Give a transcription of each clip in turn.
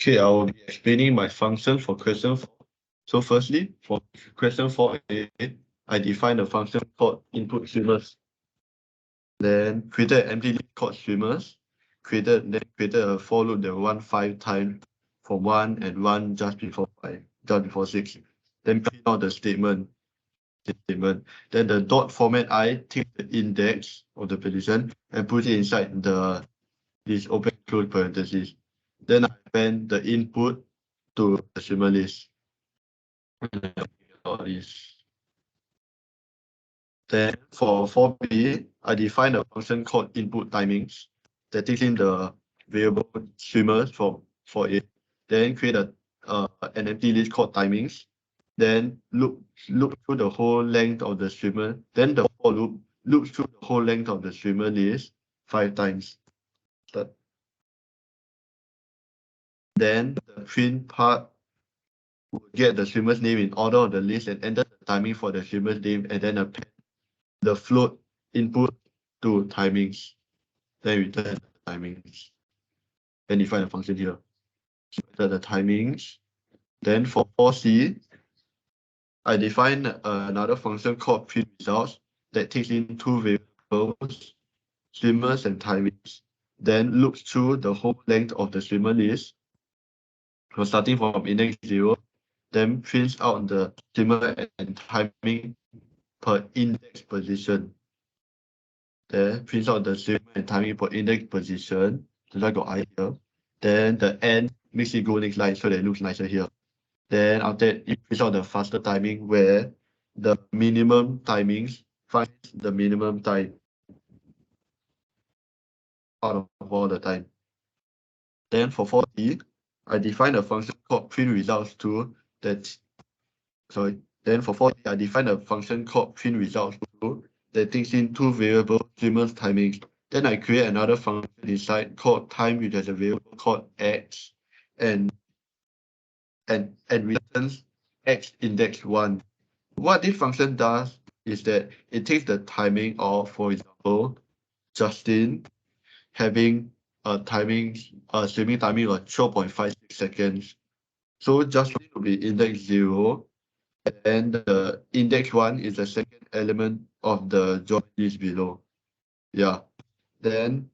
Okay, I will be explaining my function for question 4. So firstly, for question 4a, I define a function called input streamers. Then created an empty list called streamers. Created a for loop that will run 5 times for 1 and 1 just before 5, just before 6. Then print out the statement. Then the dot format I takes the index of the position and puts it inside this open close parentheses. Then I append the input to the streamer list. Then for 4b, I define a function called input timings that takes in the variable streamers for it. Then create an empty list called timings. Then loop through the whole length of the streamer. Then the for loop loops through the whole length of the streamer list 5 times. Then the print part will get the streamer's name in order of the list and enter the timing for the streamer's name, and then append the float input to timings. Then return the timings. Then define a function here. So enter the timings. Then for 4c, I define another function called print results that takes in 2 variables, streamers and timings. Then loops through the whole length of the streamer list, so starting from index 0, then prints out the streamer and timing per index position. Then prints out the streamer and timing per index position. So I got I here. Then the end makes it go next line so that it looks nicer here. Then after that, it prints out the faster timing where the minimum timings finds the minimum time out of all the time. Then for 4d, I define a function called print results to that. Then for 4d, I define a function called print results to that takes in 2 variables, streamers, timings. Then I create another function inside called time, which has a variable called x, and returns x index 1. What this function does is that it takes the timing of, for example, Justin having a streaming timing of 12.56 seconds. So Justin will be index 0, and the index 1 is the second element of the join list below. Yeah. Then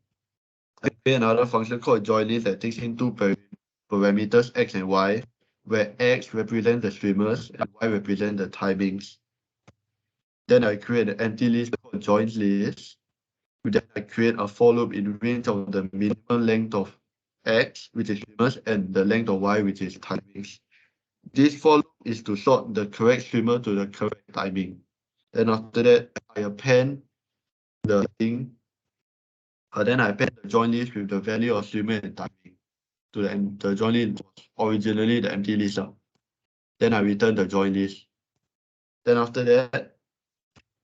I create another function called join list that takes in 2 parameters x and y, where x represents the streamers and y represents the timings. Then I create an empty list called joins list. Then I create a for loop in range of the minimum length of x, which is streamers, and the length of y, which is timings. This for loop is to sort the correct streamer to the correct timing. Then after that, I append the thing. Then I append the join list with the value of streamer and timing to the join list was originally the empty list. Then I return the join list. Then after that,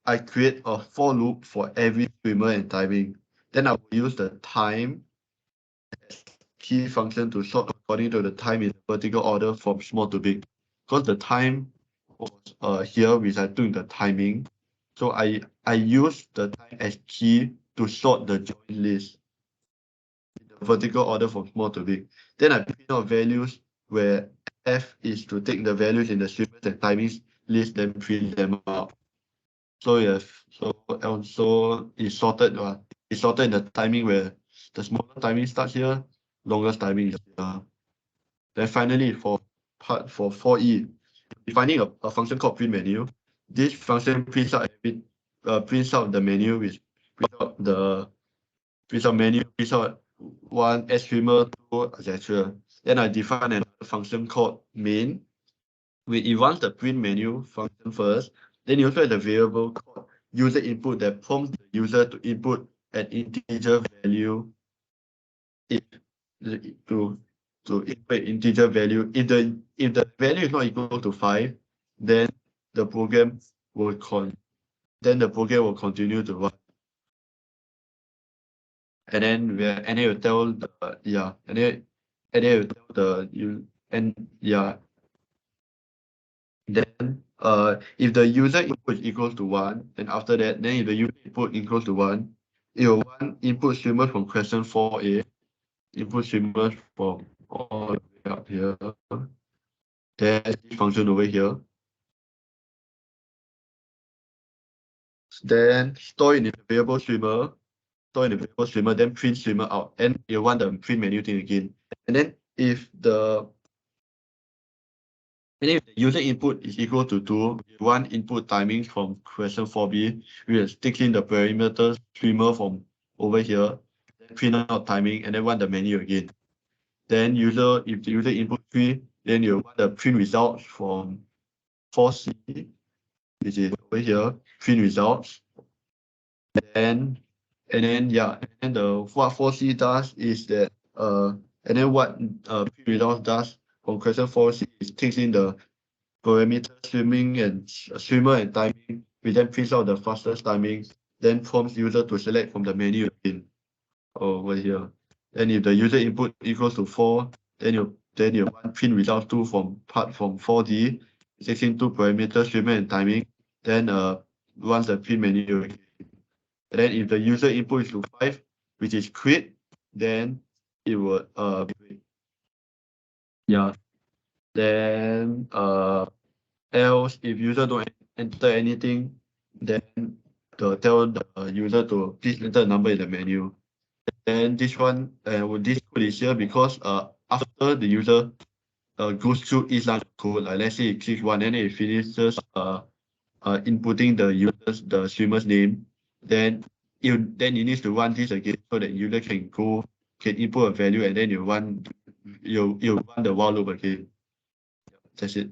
I create a for loop for every streamer and timing. Then I will use the time as key function to sort according to the time in vertical order from small to big. Because the time was here, which I took the timing. So I use the time as key to sort the join list in the vertical order from small to big. Then I print out values where f is to take the values in the streamers and timings list, then print them out. So it's sorted. It's sorted in the timing where the smaller timing starts here, longest timing is here. Then finally, for 4e, defining a function called print menu. This function prints out the menu, which prints out one S streamer, 2, etc. Then I define another function called main. It runs the print menu function first. Then you also have the variable called user input that prompts the user to input an integer value to input integer value. If the value is not equal to 5, then the program will continue to run. And then you tell then if the user input is equal to 1, then after that, then if the user input equals to 1, it will run input streamers from question 4a, input streamers from all the way up here. There's this function over here. Then store in the variable streamer, then print streamer out, and you want the print menu thing again. And then if the user input is equal to 2, you want input timings from question 4b, we will stick in the parameter streamer from over here, then print out timing, and then want the menu again. Then if the user input 3, then you want the print results from 4c, which is over here, print results. And then what 4c does is that and then what print results does from question 4c is takes in the parameter streamer and timing. We then print out the fastest timing, then prompts user to select from the menu again over here. Then if the user input equals to 4, then you want print results 2 from 4D, takes in 2 parameters, streamer and timing, then runs the print menu again. And then if the user input is to 5, which is quit, then it will then else if user don't enter anything, then tell the user to please enter a number in the menu. Then this one this code is here because after the user goes through each line of code, like let's say it clicks 1 and then it finishes inputting the streamer's name, then you need to run this again so that user can input a value, and then you run the while loop again. That's it.